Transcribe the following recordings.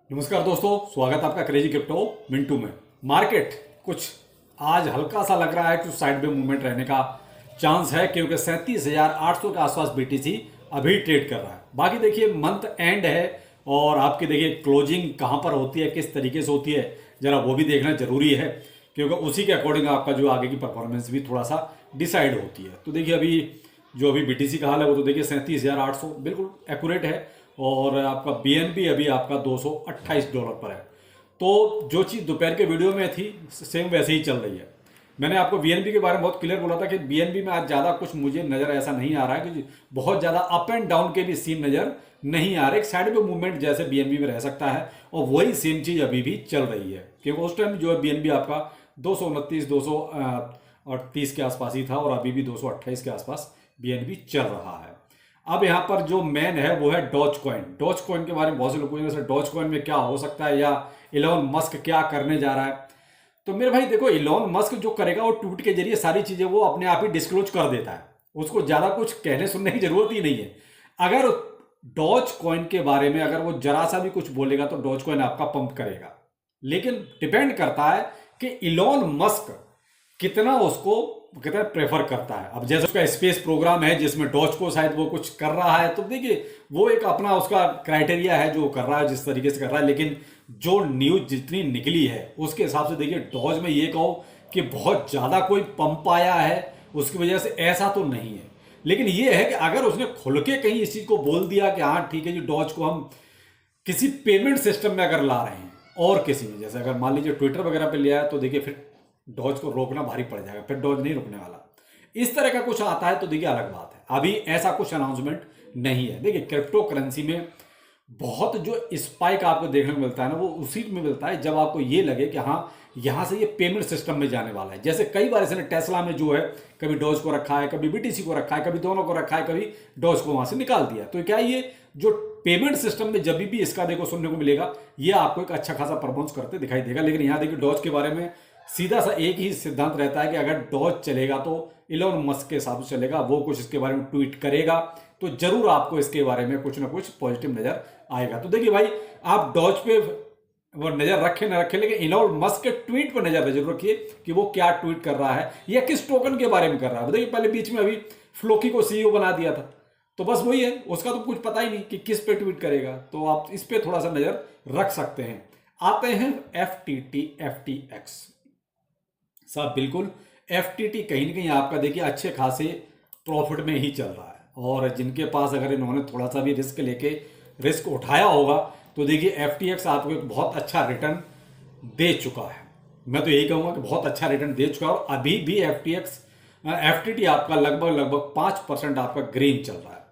नमस्कार दोस्तों, स्वागत है आपका क्रेजी क्रिप्टो मिंटू में। मार्केट कुछ आज हल्का सा लग रहा है कि साइड में मूवमेंट रहने का चांस है, क्योंकि 37,800 के आसपास बीटीसी अभी ट्रेड कर रहा है। बाकी देखिए मंथ एंड है और आपकी देखिए क्लोजिंग कहाँ पर होती है, किस तरीके से होती है, जरा वो भी देखना जरूरी है, क्योंकि उसी के अकॉर्डिंग आपका जो आगे की परफॉर्मेंस भी थोड़ा सा डिसाइड होती है। तो देखिए अभी बीटीसी का हाल है वो तो देखिए 37,800 बिल्कुल एक्यूरेट है, और आपका बीएनबी अभी आपका $228 पर है। तो जो चीज़ दोपहर के वीडियो में थी सेम वैसे ही चल रही है। मैंने आपको बीएनबी के बारे में बहुत क्लियर बोला था कि बीएनबी में आज ज़्यादा कुछ मुझे नज़र ऐसा नहीं आ रहा है कि बहुत ज़्यादा अप एंड डाउन के भी सीन नज़र नहीं आ रहे। एक साइड पे मूवमेंट जैसे बीएनबी में रह सकता है, और वही सेम चीज़ अभी भी चल रही है, क्योंकि उस टाइम जो है बीएनबी आपका 229-230 के आसपास ही था, और अभी भी 228 के आसपास बीएनबी चल रहा है। अब यहाँ पर जो मेन है वो है डॉज कॉइन। डॉज कॉइन के बारे में बहुत से लोग पूछेंगे सर डॉज कॉइन में क्या हो सकता है, या इलॉन मस्क क्या करने जा रहा है। तो मेरे भाई देखो, इलॉन मस्क जो करेगा वो ट्वीट के जरिए सारी चीजें वो अपने आप ही डिस्क्लोज कर देता है, उसको ज्यादा कुछ कहने सुनने की जरूरत ही नहीं है। अगर डॉज कॉइन के बारे में अगर वो जरा सा भी कुछ बोलेगा तो डॉज कॉइन आपका पंप करेगा, लेकिन डिपेंड करता है कि इलॉन मस्क कितना प्रेफर करता है। अब जैसे उसका स्पेस प्रोग्राम है जिसमें डॉज को शायद वो कुछ कर रहा है, तो देखिए वो एक अपना उसका क्राइटेरिया है जो कर रहा है, जिस तरीके से कर रहा है। लेकिन जो न्यूज जितनी निकली है उसके हिसाब से देखिए डॉज में ये कहो कि बहुत ज़्यादा कोई पंप आया है उसकी वजह से, ऐसा तो नहीं है। लेकिन ये है कि अगर उसने खुल के कहीं इस चीज़ को बोल दिया कि हाँ ठीक है जी, डॉज को हम किसी पेमेंट सिस्टम में अगर ला रहे हैं और किसी में, जैसे अगर मान लीजिए ट्विटर वगैरह पे लिया है, तो देखिए फिर डॉज को रोकना भारी पड़ जाएगा, फिर डॉज नहीं रुकने वाला। इस तरह का कुछ आता है तो देखिए अलग बात है। अभी ऐसा कुछ अनाउंसमेंट नहीं है। देखिए क्रिप्टो करेंसी में बहुत जो स्पाइक आपको देखने को मिलता है ना, वो उसी में मिलता है जब आपको ये लगे कि हाँ यहाँ से ये पेमेंट सिस्टम में जाने वाला है। जैसे कई बार इसने टेस्ला में जो है कभी डॉज को रखा है, कभी बीटीसी को रखा है, कभी दोनों को रखा है, कभी डॉज को वहां से निकाल दिया। तो क्या ये जो पेमेंट सिस्टम में जब भी इसका देखो सुनने को मिलेगा, ये आपको एक अच्छा खासा परफॉर्मेंस करते दिखाई देगा। लेकिन यहाँ देखिए डॉज के बारे में सीधा सा एक ही सिद्धांत रहता है कि अगर डॉज चलेगा तो इलॉन मस्क के हिसाब से चलेगा, वो कुछ इसके बारे में ट्वीट करेगा तो जरूर आपको इसके बारे में कुछ ना कुछ पॉजिटिव नजर आएगा। तो देखिए भाई, आप डॉज पे वो नजर रखे ना रखे, लेकिन इलॉन मस्क के ट्वीट पर नजर जरूर रखिए कि वो क्या ट्वीट कर रहा है या किस टोकन के बारे में कर रहा है। देखिए पहले बीच में अभी फ्लोकी को सीईओ बना दिया था, तो बस वही है, उसका तो कुछ पता ही नहीं कि किस पे ट्वीट करेगा, तो आप इस पे थोड़ा सा नजर रख सकते हैं। आते हैं FTX साहब। बिल्कुल FTT कहीं ना कहीं आपका देखिए अच्छे खासे प्रॉफिट में ही चल रहा है, और जिनके पास अगर इन्होंने थोड़ा सा भी रिस्क उठाया होगा तो देखिए FTX आपको एक बहुत अच्छा रिटर्न दे चुका है। मैं तो यही कहूँगा कि बहुत अच्छा रिटर्न दे चुका है, और अभी भी FTT आपका लगभग 5% आपका ग्रीन चल रहा है।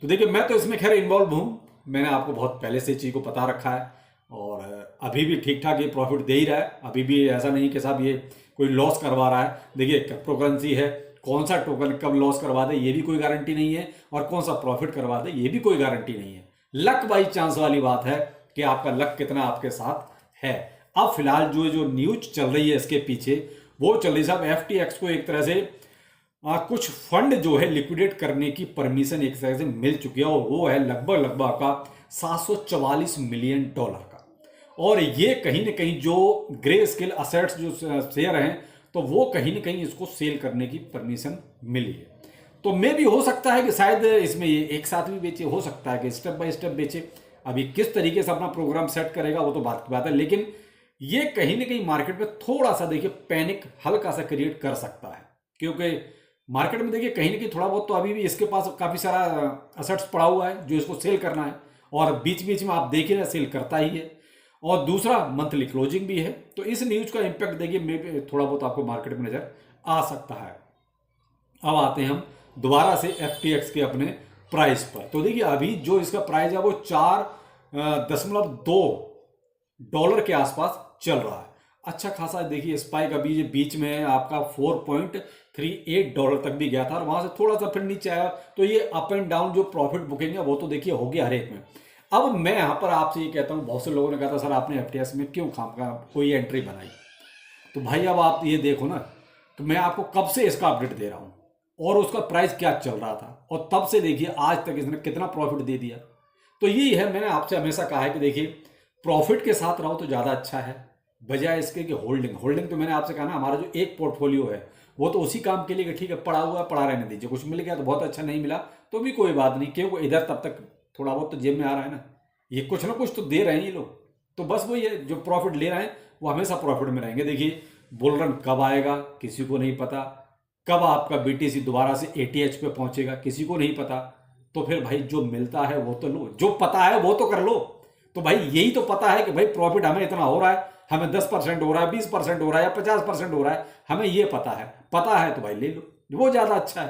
तो देखिए मैं तो इसमें खैर इन्वॉल्व हूँ, मैंने आपको बहुत पहले से चीज़ को पता रखा है, और अभी भी ठीक ठाक ये प्रॉफिट दे ही रहा है। अभी भी ऐसा नहीं कि साहब ये कोई लॉस करवा रहा है। देखिए क्रिप्टो करेंसी है, कौन सा टोकन कब लॉस करवा दे ये भी कोई गारंटी नहीं है, और कौन सा प्रॉफिट करवा दे ये भी कोई गारंटी नहीं है। लक बाई चांस वाली बात है कि आपका लक कितना आपके साथ है। अब फिलहाल जो न्यूज चल रही है इसके पीछे, वो चल रही है साहब FTX को एक तरह से कुछ फंड जो है लिक्विडेट करने की परमिशन एक तरह से मिल चुकी है, और वो है लगभग आपका $744 मिलियन का। और ये कहीं ना कहीं जो ग्रे स्केल असेट्स जो शेयर हैं, तो वो कहीं ना कहीं इसको सेल करने की परमिशन मिली है। तो मे भी हो सकता है कि शायद इसमें ये एक साथ भी बेचे, हो सकता है कि स्टेप बाय स्टेप बेचे। अभी किस तरीके से अपना प्रोग्राम सेट करेगा वो तो बात की बात है, लेकिन ये कहीं ना कहीं मार्केट में थोड़ा सा देखिए पैनिक हल्का सा क्रिएट कर सकता है, क्योंकि मार्केट में देखिए कहीं ना कहीं थोड़ा बहुत तो अभी भी इसके पास काफी सारा असेट्स पड़ा हुआ है जो इसको सेल करना है, और बीच बीच में आप देखिए ना सेल करता ही है, और दूसरा मंथली क्लोजिंग भी है। तो इस न्यूज का इंपैक्ट देखिए मे भी थोड़ा बहुत आपको मार्केट में नजर आ सकता है। अब आते हैं हम दोबारा से FTX के अपने प्राइस पर। तो देखिए अभी जो इसका प्राइस है वो 4.2 डॉलर के आसपास चल रहा है। अच्छा खासा देखिए स्पाइक अभी जो बीच में आपका 4.38 डॉलर तक भी गया था, और वहां से थोड़ा सा फिर नीचे आया। तो ये अप एंड डाउन जो प्रॉफिट बुकिंग है वो तो देखिए हो गया हर एक में। अब मैं यहां पर आपसे ये कहता हूं, बहुत से लोगों ने कहा था सर आपने FTX में क्यों खामखा कोई एंट्री बनाई। तो भाई अब आप ये देखो ना, तो मैं आपको कब से इसका अपडेट दे रहा हूं, और उसका प्राइस क्या चल रहा था, और तब से देखिए आज तक इसने कितना प्रॉफिट दे दिया। तो यही है, मैंने आपसे हमेशा कहा है कि देखिए प्रॉफिट के साथ रहो तो ज़्यादा अच्छा है, बजाय इसके कि होल्डिंग तो मैंने आपसे कहा ना, हमारा जो एक पोर्टफोलियो है वो तो उसी काम के लिए कि ठीक है पड़ा हुआ है, पड़ा रहने दीजिए, कुछ मिल गया तो बहुत अच्छा, नहीं मिला तो भी कोई बात नहीं, क्योंकि इधर तब तक थोड़ा बहुत तो जेब में आ रहा है ना, ये कुछ ना कुछ तो दे रहे हैं ये लोग, तो बस वही है, जो प्रॉफिट ले रहे हैं वो हमेशा प्रॉफिट में रहेंगे। देखिए बुल रन कब आएगा किसी को नहीं पता, कब आपका बीटीसी दोबारा से एटीएच पे पहुंचेगा किसी को नहीं पता, तो फिर भाई जो मिलता है वो तो लो, जो पता है वो तो कर लो। तो भाई यही तो पता है कि भाई प्रॉफिट हमें इतना हो रहा है, हमें 10% हो रहा है, 20% हो रहा है या 50% हो रहा है, हमें ये पता है तो भाई ले लो, वो ज़्यादा अच्छा है।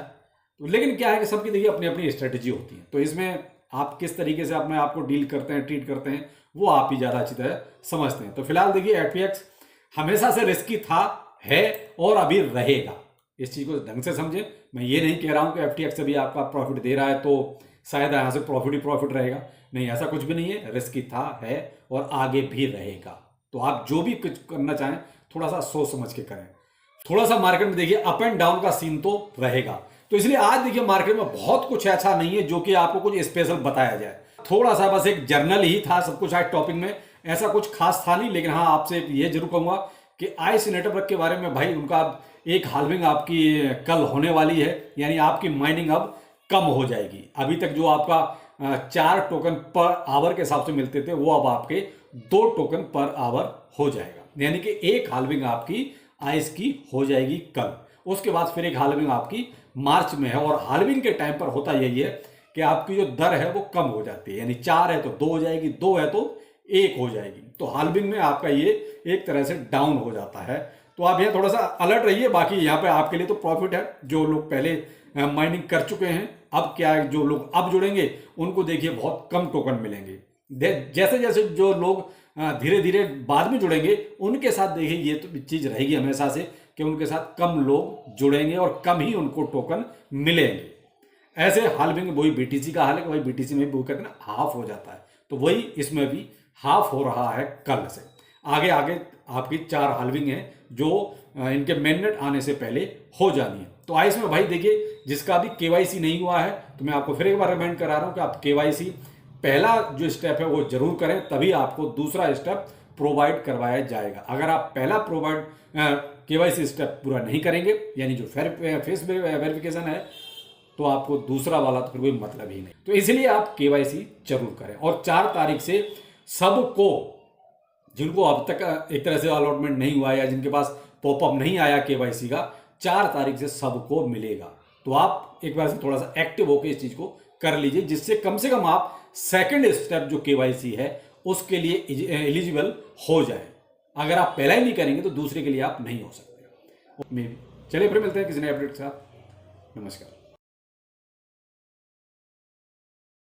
तो लेकिन क्या है कि सबकी देखिए अपनी अपनी स्ट्रेटेजी होती है, तो इसमें आप किस तरीके से अपने आप को डील करते हैं, ट्रीट करते हैं, वो आप ही ज़्यादा अच्छी तरह समझते हैं। तो फिलहाल देखिए एफपीएक्स हमेशा से रिस्की था, है और अभी रहेगा, इस चीज़ को ढंग से समझें। मैं ये नहीं कह रहा हूँ कि एफटीएक्स अभी आपका प्रॉफिट दे रहा है तो शायद यहाँ से प्रॉफिट ही प्रॉफिट रहेगा, नहीं ऐसा कुछ भी नहीं है, रिस्की था, है और आगे भी रहेगा। तो आप जो भी कुछ करना चाहें थोड़ा सा सोच समझ के करें। थोड़ा सा मार्केट में देखिए अप एंड डाउन का सीन तो रहेगा, तो इसलिए आज देखिए मार्केट में बहुत कुछ ऐसा नहीं है जो कि आपको कुछ स्पेशल बताया जाए, थोड़ा सा बस एक जर्नल ही था सब कुछ आज टॉपिक में, ऐसा कुछ खास था नहीं। लेकिन हाँ आपसे ये जरूर कहूंगा कि आईसी नेटवर्क के बारे में भाई उनका एक हाल्विंग आपकी कल होने वाली है, यानी आपकी माइनिंग अब कम हो जाएगी। अभी तक जो आपका 4 टोकन पर आवर के हिसाब से मिलते थे वो अब आपके 2 टोकन पर आवर हो जाएगा, यानी कि एक हाल्विंग आपकी आइस की हो जाएगी कल, उसके बाद फिर एक हाल्विंग आपकी मार्च में है। और हाल्विंग के टाइम पर होता यही है कि आपकी जो दर है वो कम हो जाती है, यानी 4 है तो 2 हो जाएगी, 2 है तो 1 हो जाएगी, तो हाल्विंग में आपका ये एक तरह से डाउन हो जाता है। तो आप यहाँ थोड़ा सा अलर्ट रहिए। बाकी यहाँ पे आपके लिए तो प्रॉफिट है, जो लोग पहले माइनिंग कर चुके हैं, अब क्या है जो लोग अब जुड़ेंगे उनको देखिए बहुत कम टोकन मिलेंगे, जैसे जैसे जो लोग धीरे धीरे बाद में जुड़ेंगे उनके साथ देखिए ये तो चीज़ रहेगी हमेशा से कि उनके साथ कम लोग जुड़ेंगे और कम ही उनको टोकन मिलेंगे। ऐसे हाल्विंग वही बीटीसी का हाल है कि भाई बीटीसी में भी वो कहते हैं ना हाफ हो जाता है, तो वही इसमें भी हाफ हो रहा है कल से। आगे आगे आपकी 4 हाल्विंग है जो इनके मेननेट आने से पहले हो जानी है। तो आइस में भाई देखिए जिसका अभी केवाईसी नहीं हुआ है तो मैं आपको फिर एक बार रिमाइंड करा रहा हूँ कि आप केवाईसी पहला जो स्टेप है वो जरूर करें, तभी आपको दूसरा स्टेप प्रोवाइड करवाया जाएगा। अगर आप पहला केवाईसी स्टेप पूरा नहीं करेंगे, यानी जो फेस वेरिफिकेशन है, तो आपको दूसरा वाला तो फिर कोई मतलब ही नहीं। तो इसलिए आप केवाईसी जरूर करें। और 4 तारीख से सबको, जिनको अब तक एक तरह से अलॉटमेंट नहीं हुआ या जिनके पास पॉपअप नहीं आया केवाईसी का, 4 तारीख से सबको मिलेगा। तो आप एक बार से थोड़ा सा एक्टिव होकर इस चीज को कर लीजिए, जिससे कम से कम आप सेकंड स्टेप जो केवाईसी है उसके लिए एलिजिबल हो जाए। अगर आप पहला ही नहीं करेंगे तो दूसरे के लिए आप नहीं हो सकते। चलिए फिर मिलते हैं किसी नए अपडेट के साथ। नमस्कार।